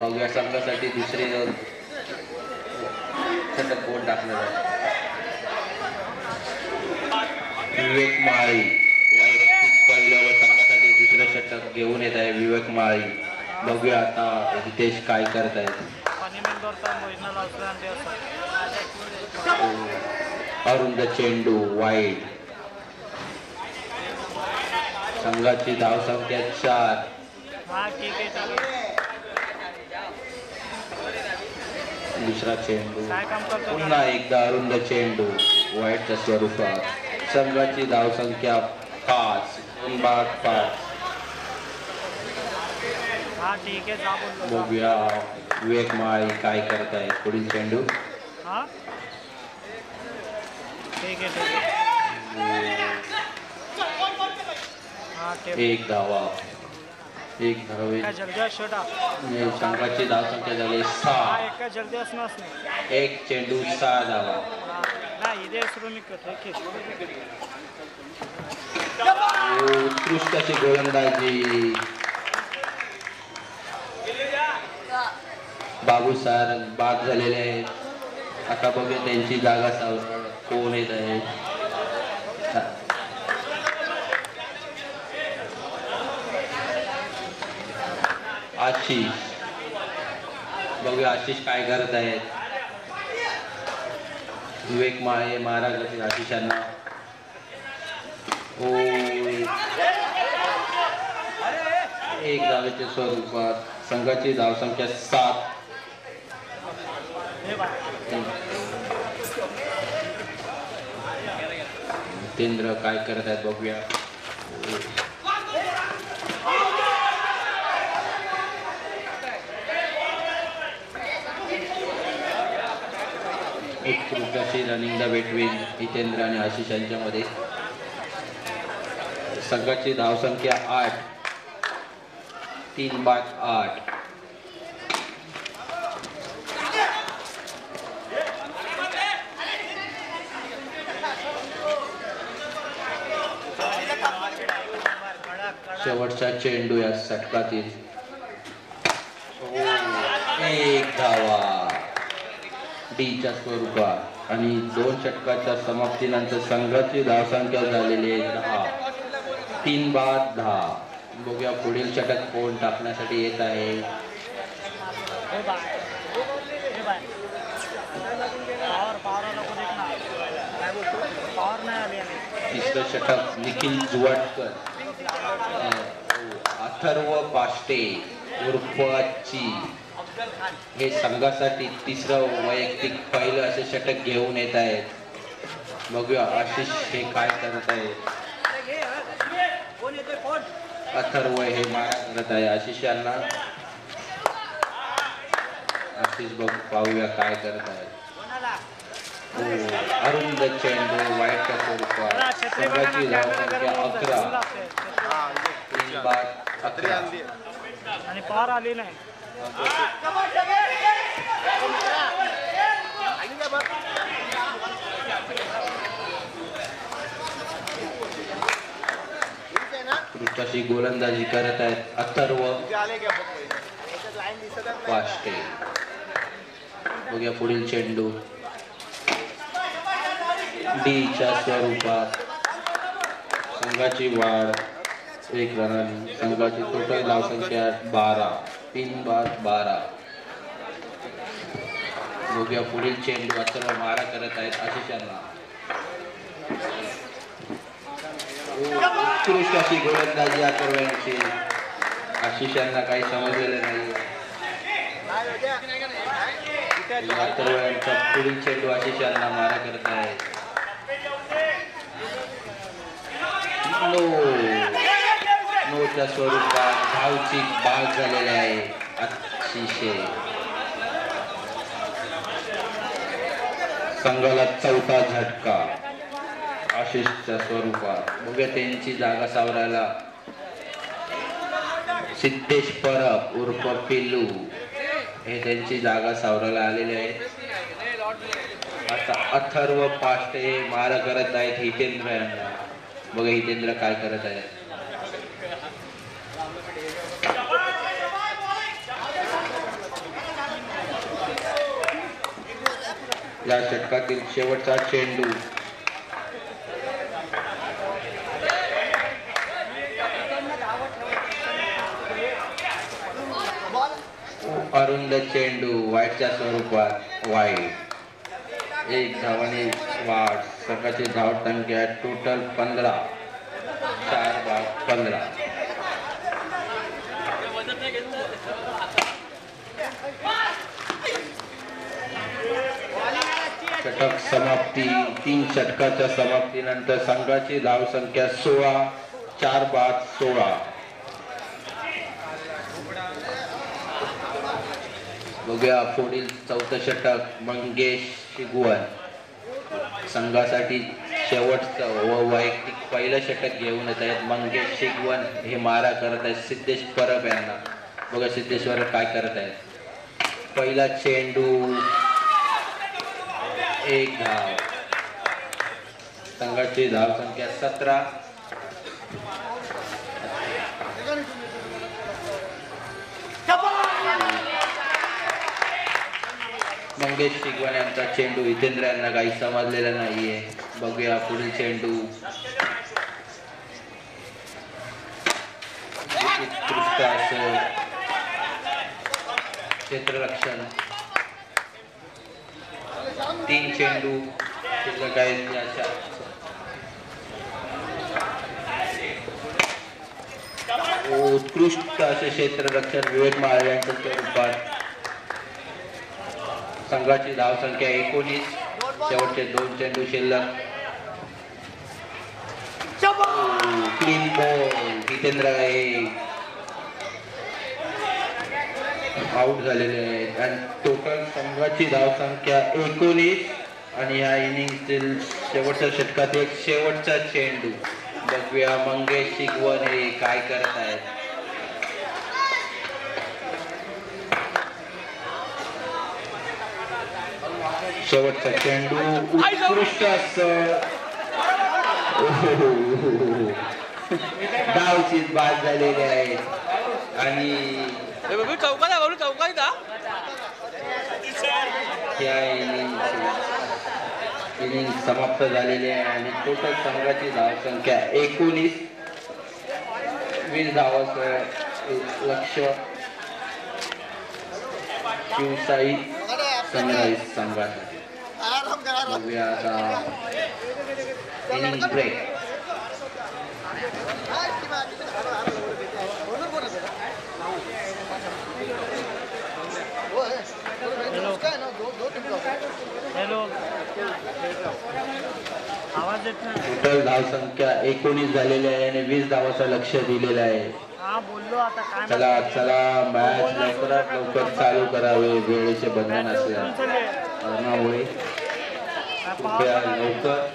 बघूया संघासाठी दुसरे षटक कोण टाकणार आहे. विवेक माळी पहिल्यावर संघासाठी दुसरं षटक घेऊन येत आहे. विवेक माळी बघूया आता हितेश काय करत आहेत. अरुंद चेंडू वाईट. संघाची धावसंख्या 4. दुसरा चेंडू पुन्हा एकदा अरुंद चेंडू वाईटच्या स्वरूपात. संघाची धावसंख्या 5. 5. बघूया विवेक माळी काय करतायत. पुढील चेंडू एक धावा. एक धावे. संघाची धावसंख्या झाली 6. एक चेंडू 6 धावा. उत्कृष्ट अशी गोलंदाजी बाबू सर बाद झालेले आहेत. आता बघूया त्यांची जागा कोण येत आहे. आशिष बघूया आशिष काय करत आहेत. विवेक माळे मारा करतील आशिषांना. एक धावेच्या स्वरूपात. संघाची धावसंख्या 7. जितेंद्र काय करत आहेत बघूया. उत्कृष्ट रनिंग द बिटवीन जितेंद्र आणि आशिष यांच्यामध्ये. संघाची धावसंख्या 8. 3/8. शेवटचा चेंडू या षटकातील. एक धावा डीच्या स्वरूपात. आणि 2 षटकाच्या समाप्तीनंतर संघाची धावसंख्या झालेली आहे 10. 3/10. बघूया पुढील षटक कोण टाकण्यासाठी येत आहे. तिसरं षटक निखिल जुवाटकर. अथर्व पाष्टे उर्फची हे संघासाठी तिसरं वैयक्तिक पहिलं असे षटक घेऊन येत आहेत. बघूया आशिष हे काय करत आहे. अथर्व हे मारा करत आहे आशिष यांना. आशिष बघ पाहूया काय करत आहे. अरुंद चेंडू वाईटच्या स्वरूपात. संघाची धावसंख्या 11. 3/11 आणि पार आली नाही. उत्कृष्ट गोलंदाजी करत आहेत अथर्व पाष्टे. बघूया पुढील चेंडू डीच्या स्वरूपात. संघाची वाढ 1 रनाने. संघाची टोटल धावसंख्या 12. 3/12. बघूया पुढील चेंडू अथर्व मारा करत आहेत आशिष यांना. उत्कृष्ट अशी गोलंदाजी अथर्व यांची. आशिष यांना काही समजलेलं नाही. अथर्व यांचा पुढील चेंडू आशिष यांना मारा करत आहे. नोच्या स्वरूपात धावची बाद झालेली आहे अतिशय. संघाला 4था झटका आशिषच्या स्वरूपात. बघूया त्यांची जागा सावरायला सिद्धेश परब उर्फ पिल्लू हे त्यांची जागा सावरायला आलेले आहेत. आता अथर्व पाष्टे मारा करत आहेत हितेंद्र यांना. बघा हितेंद्र काय करत आहे. या षटकातील शेवटचा चेंडू अरुंद चेंडू वाईटच्या स्वरूपात वाईट. एक धावाने वाढ. संघाची धाव संख्या टोटल 15. 4/15. षटक समाप्ती. 3 षटकाच्या समाप्तीनंतर संघाची धाव संख्या 16. 4/16. बघूया पुढील चौथं षटक. मंगेश शिगवण संघासाठी शेवटचं व वैयक्तिक पहिलं षटक घेऊन येत आहेत. मंगेश शिगवण हे मारा करत आहेत सिद्धेश परब यांना. बघा सिद्धेश्वर काय करत आहेत. पहिला चेंडू. एक धाव. संघाची धाव संख्या 17. मंगेश शिगवण यांचा चेंडू हितेंद्र यांना काही समजलेला नाहीये. बघूया पुढील चेंडू. उत्कृष्ट असं क्षेत्ररक्षण. 3 चेंडू शिल्लक आहेत याच्या. उत्कृष्ट असे क्षेत्ररक्षण विवेक माळवे यांच्या स्वरूपात. संघाची धाव संख्या 19. शेवटचे 2 चेंडू शिल्लक. Clean ball. हितेंद्र हे आउट झालेले आहेत आणि टोटल संघाची धाव संख्या 19. आणि या इनिंगतील शेवटच्या षटकात एक शेवटचा चेंडू. बघूया मंगेश शिगवण हे काय करत आहेत. शेवटचा चेंडू. उत्कृष्ट असं धावची बाद झालेले आहेत आणि या इनिंग समाप्त झालेली आहे आणि टोटल संघाची धाव संख्या 19. 20 धावांचं लक्ष्य शिवसाई सनराइज संघासाठी. बघूया आता इनिंग ब्रेक. हॅलो आवाज येत नाही. टोटल धाव संख्या 19 झालेली आहे आणि 20 धावाचं लक्ष दिलेलं आहे. हा बोललो आता काय. चला चला मॅच लवकरात लवकर चालू करावे. वेळेचे बंधन असल्या कारणामुळे कृपया लवकर.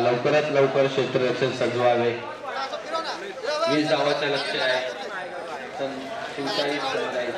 लवकरात लवकर क्षेत्ररक्षण सजवावे. 20 धावाचं लक्ष आहे. शिवसाई सनराइज.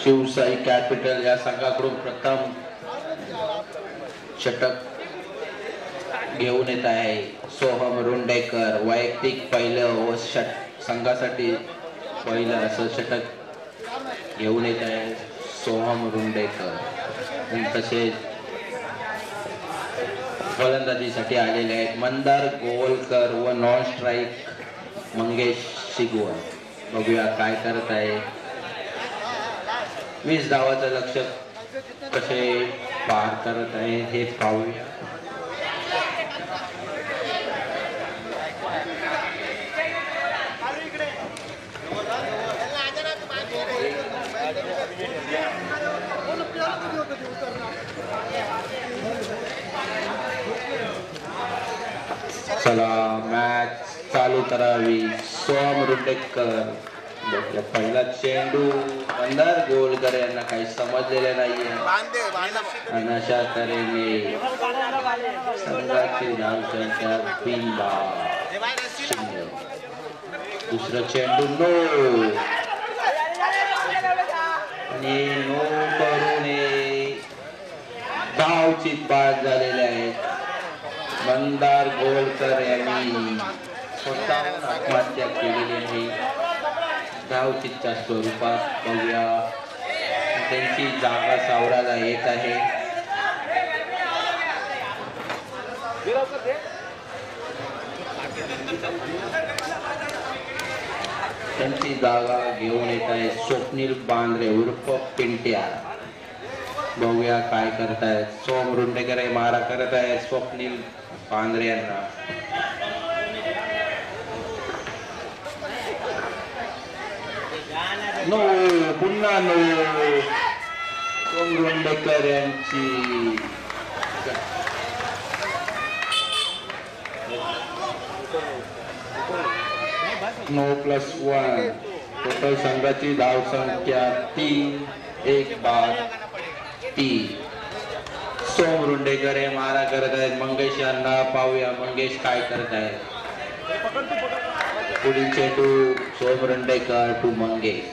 शिवसाई कॅपिटल या संघाकडून प्रथम षटक घेऊन येत आहे सोहम रुंडेकर. वैयक्तिक पहिलं व संघासाठी पहिलं असं षटक घेऊन येत आहे सोहम रुंडेकर. तसेच फलंदाजीसाठी आलेले आहेत मंदार गोवलकर व नॉन स्ट्राईक मंगेश शिगवण. बघूया काय करत आहे. 20 धावाचं लक्ष कसे पार करत आहे हे पाहूया. चला मॅच चालू करावी. सोम रुंडेकर पहिला चेंडू अंदर गोलकर यांना काही समजलेले नाहीये आणि अशा तऱ्हेने संघाची धावसंख्या 3-0. दुसरं चेंडू नो आणि नो करून धावचित बाद झालेले आहेत. मंदार गोलकर यांनी स्वतःहून आत्महत्या केलेली आहे धावचितच्या स्वरूपात. बघूया त्यांची जागा सावराला येत आहे. त्यांची जागा घेऊन येत आहे स्वप्नील बांद्रे उर्फ पिंट्या. बघूया काय करतायत. सोम रुंडेकर मारा करत आहे स्वप्नील बांद्रे यांना. नो पुन्हा नो. सोम रुंडेकर यांची नो+1. टोटल संघाची धावसंख्या 3-1 बाद 3. सोम रुंडेकर हे मारा करत आहेत मंगेश यांना. पाहूया मंगेश काय करत आहेत. पुढील चेंडू सोम रुंडेकर टू मंगेश.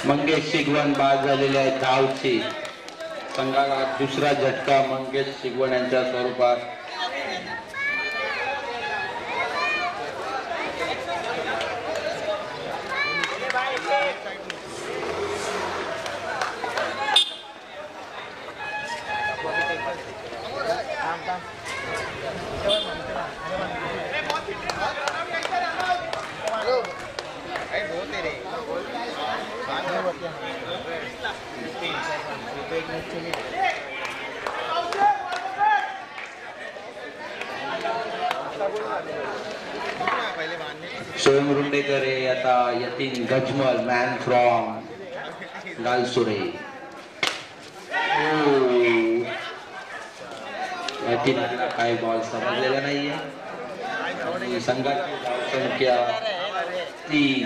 मंगेश शिगवण बाद झालेले आहेत धावची. संघाला दुसरा झटका मंगेश शिगवण यांच्या स्वरूपात. सोम रुंडेकर हे आता यतीन गजमल मॅन फ्रॉम गालसुरे. यतीनला काही बॉल समजलेला नाहीये. संघाची धावसंख्या 3.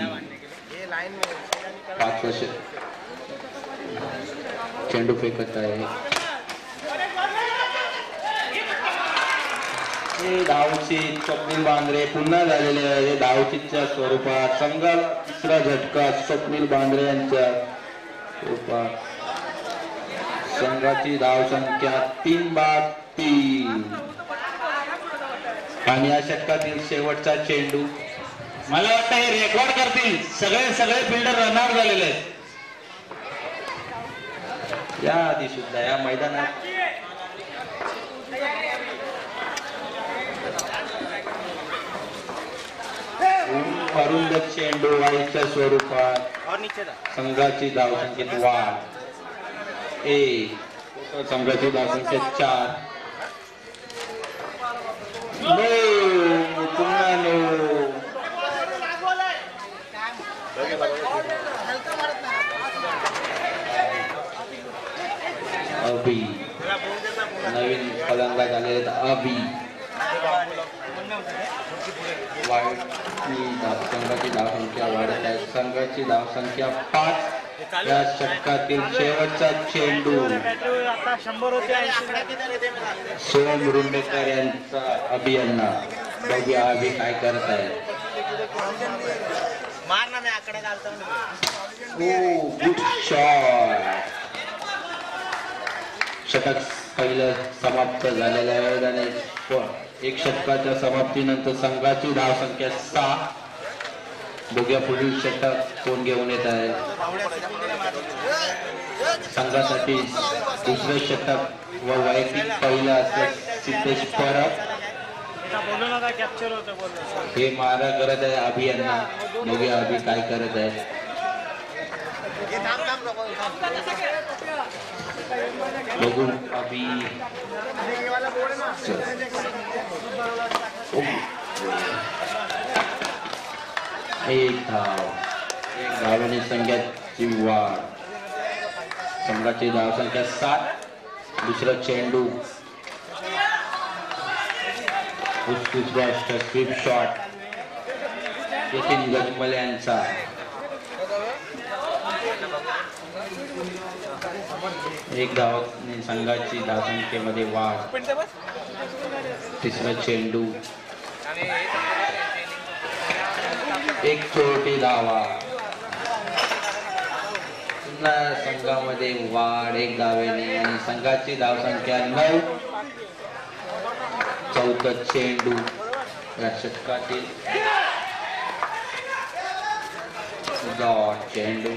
5 चेंडू फेकत आहे. धावचित स्वप्नील बांद्रे पुन्हा झालेले आहे धावचितच्या स्वरूपात. संघाला तिसरा झटका स्वप्नील बांद्रे यांच्या स्वरूपात. संघाची धावसंख्या 3-3. आणि या षटकातील शेवटचा चेंडू. मला वाटतं हे रेकॉर्ड करतील. सगळे फिल्डर रनआउट झालेले आहेत या आधी सुद्धा या मैदानात. अरुंद चेंडू वाईच्या स्वरूपात. संघाची धावसंख्येत वाढ 1. संघाची धावसंख्या 4. पुन्हा नो. अभि नवीन फलंदाज आले आहेत. अभि संघाची धावसंख्या वाढत आहे. संघाची धावसंख्या 5. या षटकातील शेवटचा चेंडू सोम रुंडेकर यांचा अभियांना. बघूया अभि काय करत आहे. Good shot. षटक पहिलं समाप्त झालेलं आहे आणि एक षटकाच्या समाप्तीनंतर संघाची धावसंख्या 6. बघूया पुढील षटक कोण घेऊन येत आहे. संघासाठी दुसरे षटक व वैयक्तिक पहिलं असं सिद्धेश परब. आता बोलू नका कॅप्चर होतं बोललो हे मारा करत आहे अभि यांना. बघूया अभि काय करत आहे. बघू अभि. एक धावाने संघाची वाढ. संघाची धावसंख्या 7. दुसरा चेंडू. उत्कृष्ट स्वीप शॉट यतीन गजमल यांचा. एक धावाने संघाची धावसंख्येमध्ये वाढ. तिसरा चेंडू. एक छोटी धावा. पुन्हा संघामध्ये वाढ 1 धावेने आणि संघाची धावसंख्या 9. चौथा चेंडू या षटकातील चेंडू.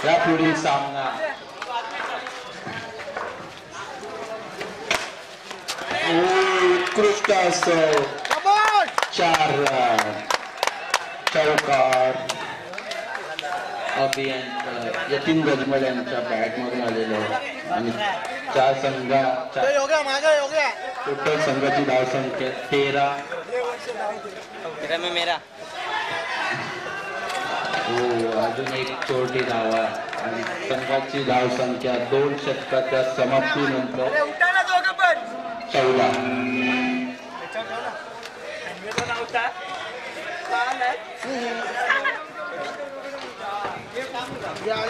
या पुढील सामना उत्कृष्ट असो. 4 रन. चौकार अभियंता यतीन गजमल यांच्या बॅट मधून आलेलं आहे आणि 4 संघाच्या टोटल संघाची धावसंख्या 13. हो अजून एक छोटी धावा आणि संघाची धावसंख्या 2 षटकाच्या समाप्तीनंतर 14.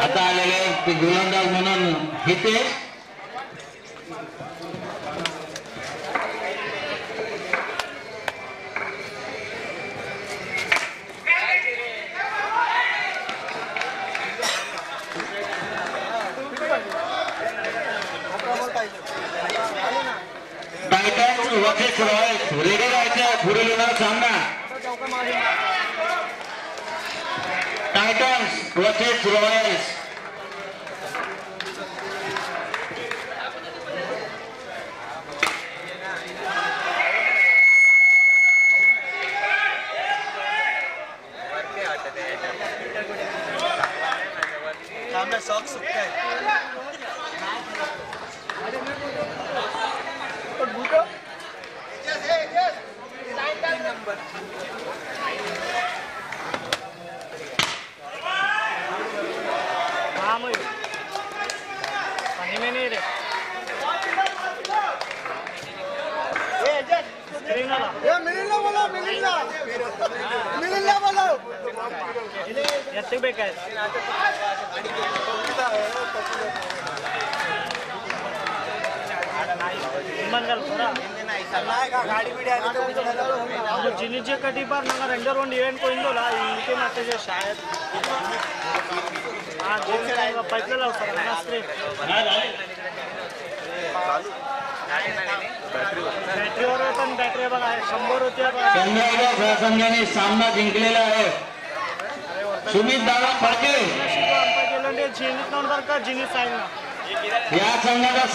आता आलेले गोलंदाज म्हणून Hitesh. Titans versus Royals ready राहायचं पुढील येणारा सामना. Titans versus Royals. जिनीचे कधी बार नंगा रेंजर वन इवेंट कोइंदोला इनके माते जे शायद हां जिन पैसे लाव सर ना स्क्रीन बॅटरीवर पण बॅटरी बघा 100 होती. संघाने सामना जिंकलेला आहे. सुमित दादा फडके जिनीत नंबर का जिनीत साईन या संघाचा